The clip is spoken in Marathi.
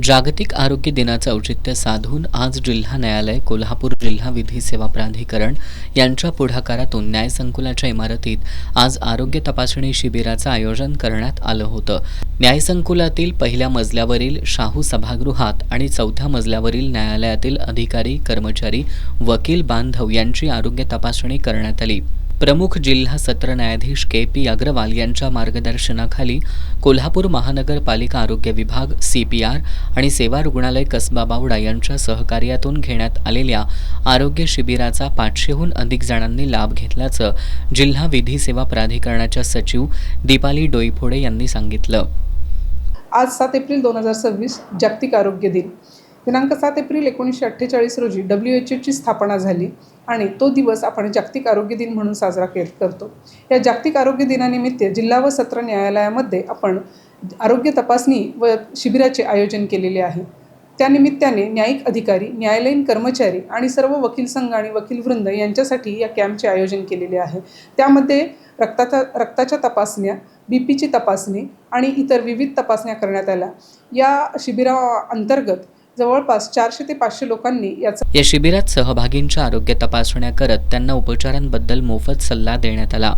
जागतिक आरोग्य दिनाचं औचित्य साधून आज जिल्हा न्यायालय, कोल्हापूर जिल्हा विधी सेवा प्राधिकरण यांच्या पुढाकारातून न्यायसंकुलाच्या इमारतीत आज आरोग्य तपासणी शिबिराचं आयोजन करण्यात आलं होतं. न्यायसंकुलातील पहिल्या मजल्यावरील शाहू सभागृहात आणि चौथ्या मजल्यावरील न्यायालयातील अधिकारी, कर्मचारी, वकील बांधव यांची आरोग्य तपासणी करण्यात आली. प्रमुख जिल्हा सत्र न्यायाधीश के.पी. अग्रवाल यांच्या मार्गदर्शनाखाली कोल्हापूर महानगरपालिका आरोग्य विभाग, CPR आणि सेवा रुग्णालय कसबा बावडा यांच्या सहकार्यातून घेण्यात आलेल्या आरोग्य शिबिराचा 500हून अधिक जणांनी लाभ घेतल्याचं जिल्हा विधी सेवा प्राधिकरणाच्या सचिव दीपाली डोईफोडे यांनी सांगितलं. आज 7 एप्रिल 2026 जागतिक आरोग्य दिन. दिनांक 7 एप्रिल 1948 रोजी WHO ची स्थापना झाली आणि तो दिवस आपण जागतिक आरोग्य दिन म्हणून साजरा करतो. या जागतिक आरोग्य दिनानिमित्त जिल्हा व सत्र न्यायालयामध्ये आपण आरोग्य तपासणी व शिबिराचे आयोजन केलेले आहे. त्यानिमित्ताने न्यायिक अधिकारी, न्यायालयीन कर्मचारी आणि सर्व वकील संघ आणि वकील वृंद यांच्यासाठी या कॅम्पचे आयोजन केलेले आहे. त्यामध्ये रक्ताच्या तपासण्या, BPची तपासणी आणि इतर विविध तपासण्या करण्यात आल्या. या शिबिराअंतर्गत जवळपास 400 ते 500 लोकांनी या शिबिरात सहभागींच्या आरोग्य तपासण्या करत त्यांना उपचारांबद्दल मोफत सल्ला देण्यात आला.